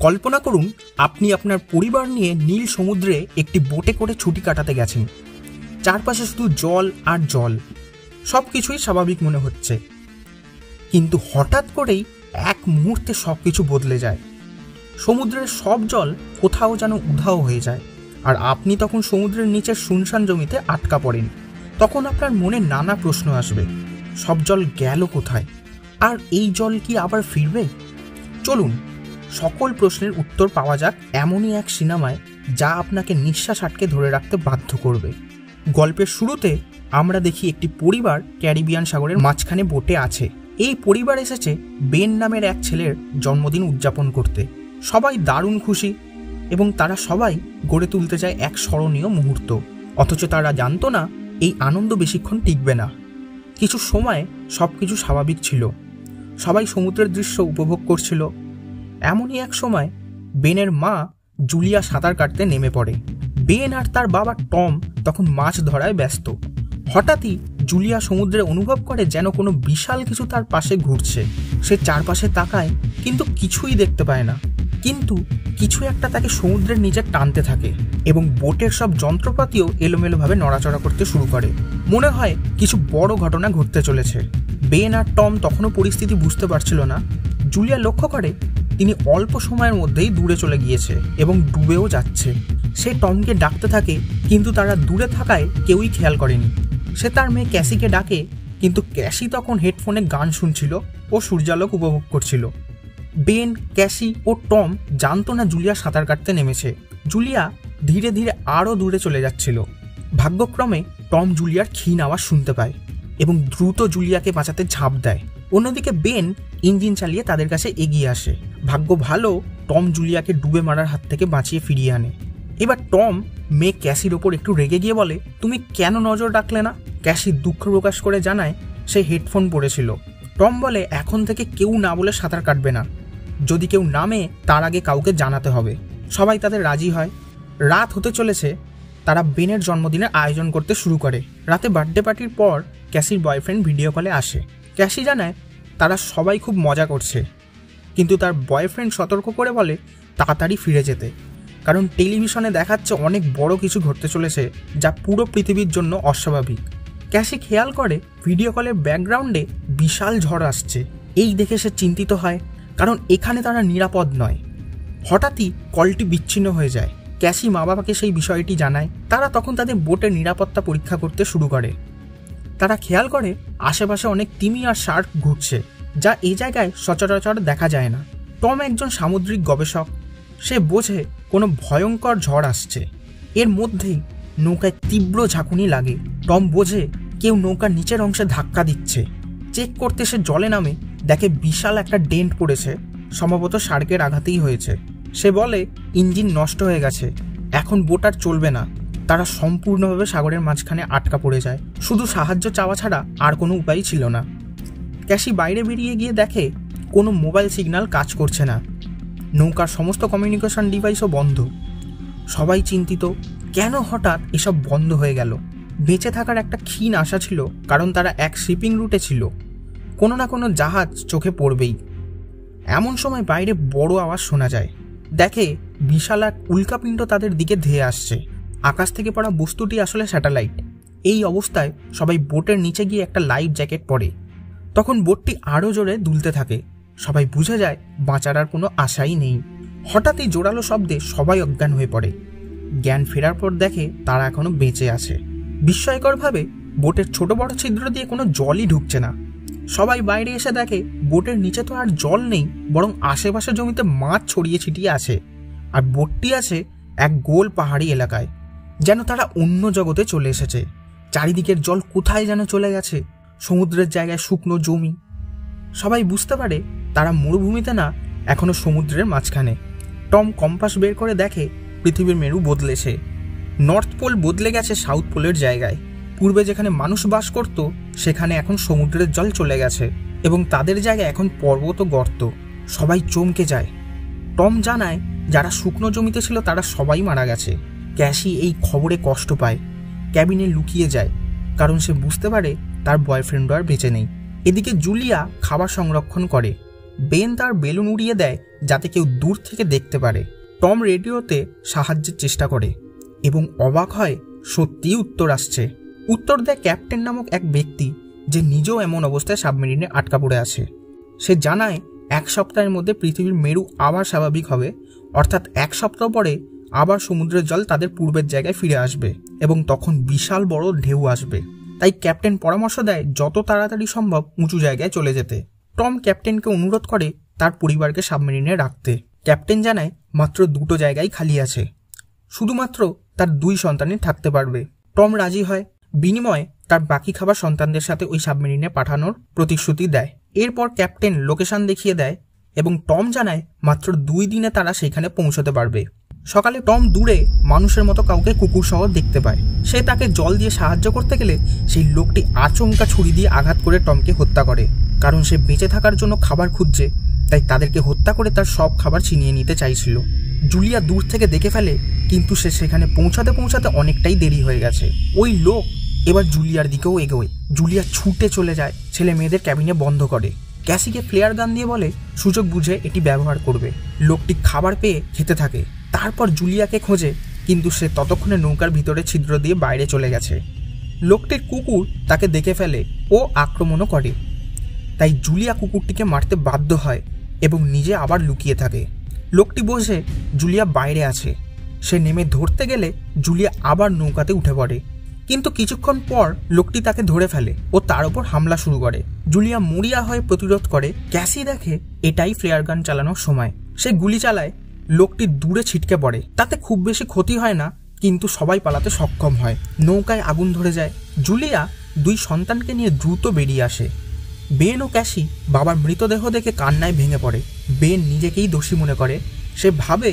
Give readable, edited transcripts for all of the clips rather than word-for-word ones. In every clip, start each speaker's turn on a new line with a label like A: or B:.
A: কল্পনা করুন আপনি আপনার পরিবার নিয়ে নীল সমুদ্রে একটি বোটে করে ছুটি কাটাতে গেছেন। চারপাশে শুধু জল আর জল, সব কিছুই স্বাভাবিক মনে হচ্ছে। কিন্তু হঠাৎ করেই এক মুহূর্তে সব কিছু বদলে যায়। সমুদ্রের সব জল কোথাও যেন উধাও হয়ে যায়, আর আপনি তখন সমুদ্রের নিচের শুনশান জমিতে আটকা পড়েন। তখন আপনার মনে নানা প্রশ্ন আসবে, সব জল গেল কোথায়, আর এই জল কি আবার ফিরবে? চলুন সকল প্রশ্নের উত্তর পাওয়া যাক এমনই এক সিনেমায়, যা আপনাকে নিঃশ্বাস আটকে ধরে রাখতে বাধ্য করবে। গল্পের শুরুতে আমরা দেখি একটি পরিবার ক্যারিবিয়ান সাগরের মাঝখানে বোটে আছে। এই পরিবার এসেছে বেন নামের এক ছেলের জন্মদিন উদযাপন করতে। সবাই দারুণ খুশি এবং তারা সবাই গড়ে তুলতে চায় এক স্মরণীয় মুহূর্ত। অথচ তারা জানতো না এই আনন্দ বেশিক্ষণ টিকবে না। কিছু সময় সব কিছু স্বাভাবিক ছিল, সবাই সমুদ্রের দৃশ্য উপভোগ করছিল। এমনই এক সময় বেনের মা জুলিয়া সাঁতার কাটতে নেমে পড়ে। বেন আর তার বাবা টম তখন মাছ ধরায় ব্যস্ত। হঠাৎই জুলিয়া সমুদ্রে অনুভব করে যেন কোনো বিশাল কিছু তার পাশে ঘুরছে। সে চারপাশে তাকায় কিন্তু কিছুই দেখতে পায় না, কিন্তু কিছু একটা তাকে সমুদ্রের নিচে টানতে থাকে এবং বোটের সব যন্ত্রপাতিও এলোমেলোভাবে নড়াচড়া করতে শুরু করে। মনে হয় কিছু বড় ঘটনা ঘটতে চলেছে। বেন আর টম তখনও পরিস্থিতি বুঝতে পারছিল না। জুলিয়া লক্ষ্য করে তিনি অল্প সময়ের মধ্যেই দূরে চলে গিয়েছে এবং ডুবেও যাচ্ছে। সে টমকে ডাকতে থাকে, কিন্তু তারা দূরে থাকায় কেউই খেয়াল করেনি। সে তার মেয়ে ক্যাসিকে ডাকে, কিন্তু ক্যাসি তখন হেডফোনে গান শুনছিল ও সূর্যালোক উপভোগ করছিল। বেন, ক্যাসি ও টম জানতো না জুলিয়া সাঁতার কাটতে নেমেছে। জুলিয়া ধীরে ধীরে আরও দূরে চলে যাচ্ছিল। ভাগ্যক্রমে টম জুলিয়ার ক্ষীণ আওয়াজ শুনতে পায় এবং দ্রুত জুলিয়াকে বাঁচাতে ঝাঁপ দেয়। অন্যদিকে বেন ইঞ্জিন চালিয়ে তাদের কাছে এগিয়ে আসে। ভাগ্য ভালো, টম জুলিয়াকে ডুবে মারার হাত থেকে বাঁচিয়ে ফিরিয়ে আনে। এবার টম মেয়ে ক্যাসির ওপর একটু রেগে গিয়ে বলে, তুমি কেন নজর রাখলে না? ক্যাসি দুঃখ প্রকাশ করে জানায় সে হেডফোন পরেছিল। টম বলে, এখন থেকে কেউ না বলে সাঁতার কাটবে না, যদি কেউ নামে তার আগে কাউকে জানাতে হবে। সবাই তাদের রাজি হয়। রাত হতে চলেছে, তারা বেনের জন্মদিনের আয়োজন করতে শুরু করে। রাতে বার্থডে পার্টির পর ক্যাসির বয়ফ্রেন্ড ভিডিও কলে আসে। ক্যাসি জানায় তারা সবাই খুব মজা করছে, কিন্তু তার বয়ফ্রেন্ড সতর্ক করে বলে তাড়াতাড়ি ফিরে যেতে, কারণ টেলিভিশনে দেখাচ্ছে অনেক বড় কিছু ঘটতে চলেছে যা পুরো পৃথিবীর জন্য অস্বাভাবিক। ক্যাসি খেয়াল করে ভিডিও কলের ব্যাকগ্রাউন্ডে বিশাল ঝড় আসছে। এই দেখে সে চিন্তিত হয়, কারণ এখানে তারা নিরাপদ নয়। হঠাৎই কলটি বিচ্ছিন্ন হয়ে যায়। ক্যাসি মা বাবাকে সেই বিষয়টি জানায়। তারা তখন তাদের বোটের নিরাপত্তা পরীক্ষা করতে শুরু করে। তারা খেয়াল করে আশেপাশে অনেক তিমি আর শার্ক ঘুরছে, যা এই জায়গায় সচরাচর দেখা যায় না। টম একজন সামুদ্রিক গবেষক। সে বোঝে কোনো ভয়ঙ্কর ঝড় আসছে। এর মধ্যেই নৌকায় তীব্র ঝাঁকুনি লাগে। টম বোঝে কেউ নৌকার নিচের অংশে ধাক্কা দিচ্ছে। চেক করতে সে জলে নামে, দেখে বিশাল একটা ডেন্ট পড়েছে, সম্ভবত শার্কের আঘাতেই হয়েছে। সে বলে ইঞ্জিন নষ্ট হয়ে গেছে, এখন বোট আর চলবে না। তারা সম্পূর্ণভাবে সাগরের মাঝখানে আটকা পড়ে যায়। শুধু সাহায্য চাওয়া ছাড়া আর কোনো উপায় ছিল না। ক্যাসি বাইরে বেরিয়ে গিয়ে দেখে কোনো মোবাইল সিগন্যাল কাজ করছে না। নৌকার সমস্ত কমিউনিকেশন ডিভাইসও বন্ধ। সবাই চিন্তিত, কেন হঠাৎ এসব বন্ধ হয়ে গেল? বেঁচে থাকার একটা ক্ষীণ আশা ছিল, কারণ তারা এক শিপিং রুটে ছিল। কোনো না কোনো জাহাজ চোখে পড়বেই। এমন সময় বাইরে বড় আওয়াজ শোনা যায়। দেখে বিশাল এক উল্কাপিণ্ড তাদের দিকে ধেয়ে আসছে। আকাশ থেকে পড়া বস্তুটি আসলে স্যাটেলাইট। এই অবস্থায় সবাই বোটের নিচে গিয়ে একটা লাইফ জ্যাকেট পরে। তখন বোটটি আরও জোরে দুলতে থাকে। সবাই বুঝে যায় বাঁচার আর কোনো আশাই নেই। হঠাৎই জোরালো শব্দে সবাই অজ্ঞান হয়ে পড়ে। জ্ঞান ফেরার পর দেখে তারা এখনো বেঁচে আছে। বিস্ময়করভাবে বোটের ছোট বড় ছিদ্র দিয়ে কোনো জলই ঢুকছে না। সবাই বাইরে এসে দেখে বোটের নিচে তো আর জল নেই, বরং আশেপাশে জমিতে মাছ ছড়িয়ে ছিটিয়ে আছে। আর বোটটি আছে এক গোল পাহাড়ি এলাকায়, যেন তারা অন্য জগতে চলে এসেছে। চারিদিকের জল কোথায় যেন চলে গেছে, সমুদ্রের জায়গায় শুকনো জমি। সবাই বুঝতে পারে তারা মরুভূমিতে না, এখনো সমুদ্রের মাঝখানে। টম কম্পাস বের করে দেখে পৃথিবীর মেরু বদলেছে। নর্থ পোল বদলে গেছে সাউথ পোলের জায়গায়। পূর্বে যেখানে মানুষ বাস করত, সেখানে এখন সমুদ্রের জল চলে গেছে এবং তাদের জায়গায় এখন পর্বত ও গর্ত। সবাই চমকে যায়। টম জানায় যারা শুকনো জমিতে ছিল তারা সবাই মারা গেছে। ক্যাসি এই খবরে কষ্ট পায়, ক্যাবিনে লুকিয়ে যায়, কারণ সে বুঝতে পারে তার বয়ফ্রেন্ড আর বেঁচে নেই। এদিকে জুলিয়া খাবার সংরক্ষণ করে। বেন তার বেলুন উড়িয়ে দেয় যাতে কেউ দূর থেকে দেখতে পারে। টম রেডিওতে সাহায্যের চেষ্টা করে এবং অবাক হয় সত্যিই উত্তর আসছে। উত্তর দেয় ক্যাপ্টেন নামক এক ব্যক্তি, যে নিজেও এমন অবস্থায় সাবমেরিনে আটকা পড়ে আছে। সে জানায় 1 সপ্তাহের মধ্যে পৃথিবীর মেরু আবার স্বাভাবিক হবে, অর্থাৎ 1 সপ্তাহ পরে আবার সমুদ্রের জল তাদের পূর্বের জায়গায় ফিরে আসবে এবং তখন বিশাল বড় ঢেউ আসবে। তাই ক্যাপ্টেন পরামর্শ দেয় যত তাড়াতাড়ি সম্ভব উঁচু জায়গায় চলে যেতে। টম ক্যাপ্টেনকে অনুরোধ করে তার পরিবারকে সাবমেরিনে রাখতে। ক্যাপ্টেন জানায় মাত্র 2টো জায়গায় খালি আছে, শুধুমাত্র তার 2 সন্তানই থাকতে পারবে। টম রাজি হয়, বিনিময়ে তার বাকি খাবার সন্তানদের সাথে ওই সাবমেরিনে পাঠানোর প্রতিশ্রুতি দেয়। এরপর ক্যাপ্টেন লোকেশন দেখিয়ে দেয় এবং টম জানায় মাত্র 2 দিনে তারা সেখানে পৌঁছতে পারবে। সকালে টম দূরে মানুষের মতো কাউকে কুকুর সহ দেখতে পায়। সে তাকে জল দিয়ে সাহায্য করতে গেলে সেই লোকটি আচমকা ছুরি দিয়ে আঘাত করে টমকে হত্যা করে। কারণ সে বেঁচে থাকার জন্য খাবার খুঁজছে, তাই তাদেরকে হত্যা করে তার সব খাবার ছিনিয়ে নিতে চাইছিল। জুলিয়া দূর থেকে দেখে ফেলে, কিন্তু সে সেখানে পৌঁছাতে পৌঁছাতে অনেকটাই দেরি হয়ে গেছে। ওই লোক এবার জুলিয়ার দিকেও এগোয়। জুলিয়া ছুটে চলে যায়, ছেলে মেয়েদের ক্যাবিনে বন্ধ করে। ক্যাসিকে ফ্লেয়ার গান দিয়ে বলে সুযোগ বুঝে এটি ব্যবহার করবে। লোকটি খাবার পেয়ে খেতে থাকে। তারপর জুলিয়াকে খোঁজে, কিন্তু সে ততক্ষণে নৌকার ভিতরে ছিদ্র দিয়ে বাইরে চলে গেছে। লোকটির কুকুর তাকে দেখে ফেলে ও আক্রমণও করে। তাই জুলিয়া কুকুরটিকে মারতে বাধ্য হয় এবং নিজে আবার লুকিয়ে থাকে। লোকটি বোঝে জুলিয়া বাইরে আছে। সে নেমে ধরতে গেলে জুলিয়া আবার নৌকাতে উঠে পড়ে, কিন্তু কিছুক্ষণ পর লোকটি তাকে ধরে ফেলে ও তার উপর হামলা শুরু করে। জুলিয়া মরিয়া হয়ে প্রতিরোধ করে। ক্যাসি দেখে এটাই ফ্লেয়ার গান চালানোর সময়। সে গুলি চালায়, লোকটি দূরে ছিটকে পড়ে। তাতে খুব বেশি ক্ষতি হয় না, কিন্তু সবাই পালাতে সক্ষম হয়। নৌকায় আগুন ধরে যায়। জুলিয়া 2 সন্তানকে নিয়ে দ্রুত বেরিয়ে আসে। বেন ও ক্যাসি বাবার মৃতদেহ দেখে কান্নায় ভেঙে পড়ে। বেন নিজেকেই দোষী মনে করে। সে ভাবে,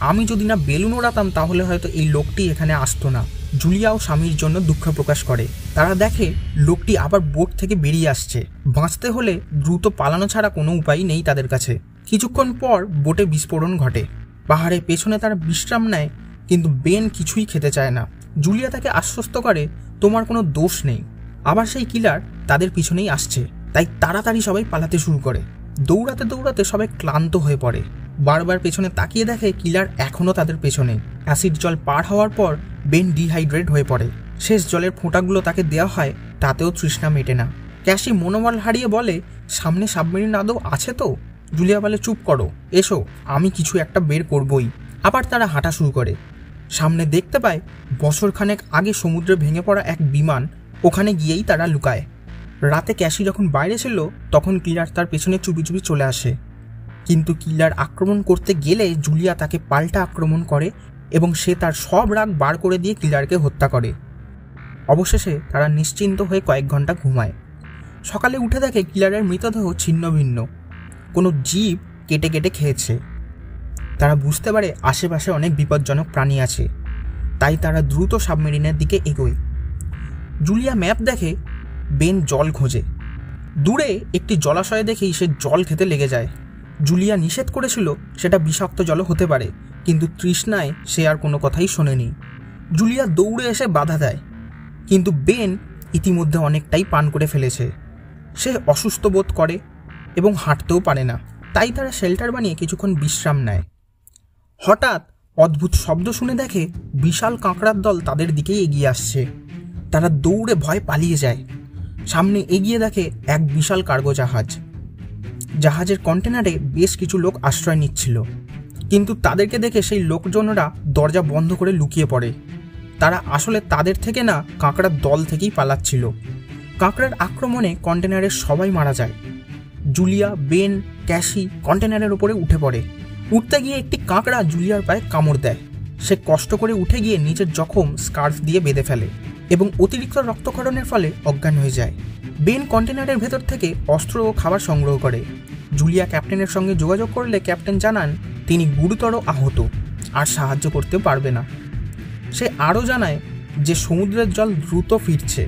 A: আমি যদি না বেলুন ওড়াতাম তাহলে হয়তো এই লোকটি এখানে আসতো না। জুলিয়াও স্বামীর জন্য দুঃখ প্রকাশ করে। তারা দেখে লোকটি আবার বোট থেকে বেরিয়ে আসছে। বাঁচতে হলে দ্রুত পালানো ছাড়া কোনো উপায় নেই তাদের কাছে। কিছুক্ষণ পর বোটে বিস্ফোরণ ঘটে। পাহাড়ের পেছনে তারা বিশ্রাম নেয়, কিন্তু বেন কিছুই খেতে চায় না। জুলিয়া তাকে আশ্বস্ত করে তোমার কোনো দোষ নেই। আবার সেই কিলার তাদের পিছনেই আসছে, তাই তাড়াতাড়ি সবাই পালাতে শুরু করে। দৌড়াতে দৌড়াতে সবাই ক্লান্ত হয়ে পড়ে। বারবার পেছনে তাকিয়ে দেখে কিলার এখনও তাদের পেছনে। অ্যাসিড জল পার হওয়ার পর বেন ডিহাইড্রেট হয়ে পড়ে। শেষ জলের ফোঁটাগুলো তাকে দেওয়া হয়, তাতেও তৃষ্ণা মেটে না। ক্যাসি মনোবল হারিয়ে বলে সামনে সাবমেরিন আদৌ আছে তো? জুলিয়া বলে চুপ করো, এসো, আমি কিছু একটা বের করবই। আবার তারা হাঁটা শুরু করে। সামনে দেখতে পায় বছরখানেক আগে সমুদ্রে ভেঙে পড়া এক বিমান। ওখানে গিয়েই তারা লুকায়। রাতে ক্যাসি যখন বাইরে ছিল তখন কিলার তার পেছনে চুপি চুপি চলে আসে, কিন্তু কিলার আক্রমণ করতে গেলে জুলিয়া তাকে পাল্টা আক্রমণ করে এবং সে তার সব রাগ বার করে দিয়ে কিলারকে হত্যা করে। অবশেষে তারা নিশ্চিন্ত হয়ে কয়েক ঘন্টা ঘুমায়। সকালে উঠে দেখে কিলারের মৃতদেহ ছিন্ন ভিন্ন, কোনো জীব কেটে কেটে খেয়েছে। তারা বুঝতে পারে আশেপাশে অনেক বিপজ্জনক প্রাণী আছে, তাই তারা দ্রুত সাবমেরিনের দিকে এগোয়। জুলিয়া ম্যাপ দেখে, বেন জল খোঁজে। দূরে একটি জলাশয়ে দেখেই সে জল খেতে লেগে যায়। জুলিয়া নিষেধ করেছিল সেটা বিষাক্ত জল হতে পারে, কিন্তু তৃষ্ণায় সে আর কোনো কথাই শোনেনি। জুলিয়া দৌড়ে এসে বাধা দেয়, কিন্তু বেন ইতিমধ্যে অনেকটাই পান করে ফেলেছে। সে অসুস্থ বোধ করে এবং হাঁটতেও পারে না, তাই তারা শেল্টার বানিয়ে কিছুক্ষণ বিশ্রাম নেয়। হঠাৎ অদ্ভুত শব্দ শুনে দেখে বিশাল কাঁকড়ার দল তাদের দিকেই এগিয়ে আসছে। তারা দৌড়ে ভয় পালিয়ে যায়। সামনে এগিয়ে দেখে এক বিশাল কার্গো জাহাজ। জাহাজের কন্টেনারে বেশ কিছু লোক আশ্রয় নিচ্ছিল, কিন্তু তাদেরকে দেখে সেই লোকজনরা দরজা বন্ধ করে লুকিয়ে পড়ে। তারা আসলে তাদের থেকে না, কাঁকড়ার দল থেকেই পালাচ্ছিল। কাঁকড়ার আক্রমণে কন্টেনারের সবাই মারা যায়। জুলিয়া, বেন, ক্যাসি কন্টেনারের উপরে উঠে পড়ে। উঠতে গিয়ে একটি কাঁকড়া জুলিয়ার পায়ে কামড় দেয়। সে কষ্ট করে উঠে গিয়ে নিজের জখম স্কার্ফ দিয়ে বেঁধে ফেলে এবং অতিরিক্ত রক্তক্ষরণের ফলে অজ্ঞান হয়ে যায়। বেন কন্টেনারের ভেতর থেকে অস্ত্র ও খাবার সংগ্রহ করে। জুলিয়া ক্যাপ্টেনের সঙ্গে যোগাযোগ করলে ক্যাপ্টেন জানান তিনি গুরুতর আহত আর সাহায্য করতে পারবে না। সে আরও জানায় যে সমুদ্রের জল দ্রুত ফিরছে,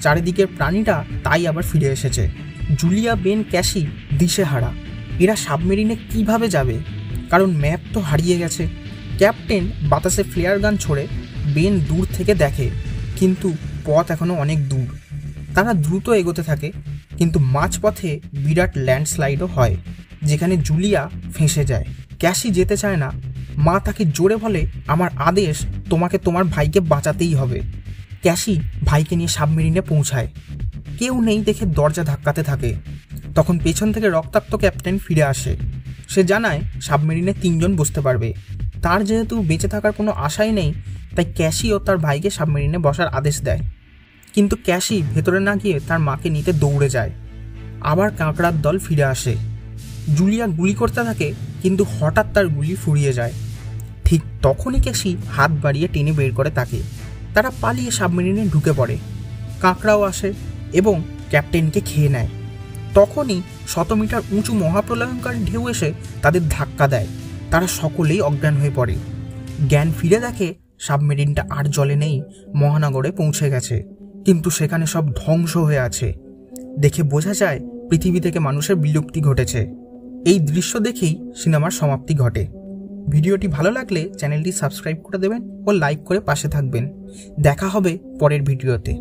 A: চারিদিকের প্রাণীরা তাই আবার ফিরে এসেছে। জুলিয়া, বেন, ক্যাসি দিশেহারা। এরা সাবমেরিনে কিভাবে যাবে, কারণ ম্যাপ তো হারিয়ে গেছে। ক্যাপ্টেন বাতাসে ফ্লেয়ার গান ছোড়ে। বেন দূর থেকে দেখে, কিন্তু পথ এখনো অনেক দূর। তারা দ্রুত এগোতে থাকে, কিন্তু মাঝপথে বিরাট ল্যান্ডস্লাইডও হয়। যেখানে জুলিয়া ফেঁসে যায়। ক্যাসি যেতে চায় না। মা তাকে জোরে বলে, আমার আদেশ, তোমাকে তোমার ভাইকে বাঁচাতেই হবে। ক্যাসি ভাইকে নিয়ে সাবমেরিনে পৌঁছায়। কেউ নেই দেখে দরজা ধাক্কাতে থাকে। তখন পেছন থেকে রক্তাক্ত ক্যাপ্টেন ফিরে আসে। সে জানায় সাবমেরিনে 3 জন বসতে পারবে। তার যেহেতু বেঁচে থাকার কোনো আশাই নেই, তাই ক্যাসি ও তার ভাইকে সাবমেরিনে বসার আদেশ দেয়। কিন্তু ক্যাসি ভেতরে না গিয়ে তার মাকে নিতে দৌড়ে যায়। আবার কাঁকড়ার দল ফিরে আসে। জুলিয়া গুলি করতে থাকে, কিন্তু হঠাৎ তার গুলি ফুরিয়ে যায়। ঠিক তখনই ক্যাসি হাত বাড়িয়ে টেনে বের করে তাকে। তারা পালিয়ে সাবমেরিনে ঢুকে পড়ে। কাঁকড়াও আসে এবং ক্যাপ্টেনকে খেয়ে নেয়। তখনই 100 মিটার উঁচু মহাপ্রলয়ঙ্কারী ঢেউ এসে তাদের ধাক্কা দেয়। তারা সকলেই অজ্ঞান হয়ে পড়ে। জ্ঞান ফিরে দেখে সাবমেরিনটা আর জলে নেই, মহানগরে পৌঁছে গেছে, কিন্তু সেখানে সব ধ্বংস হয়ে আছে। দেখে বোঝা যায় পৃথিবী থেকে মানুষের বিলুপ্তি ঘটেছে। এই দৃশ্য দেখেই সিনেমার সমাপ্তি ঘটে। ভিডিওটি ভালো লাগলে চ্যানেলটি সাবস্ক্রাইব করে দেবেন ও লাইক করে পাশে থাকবেন। দেখা হবে পরের ভিডিওতে।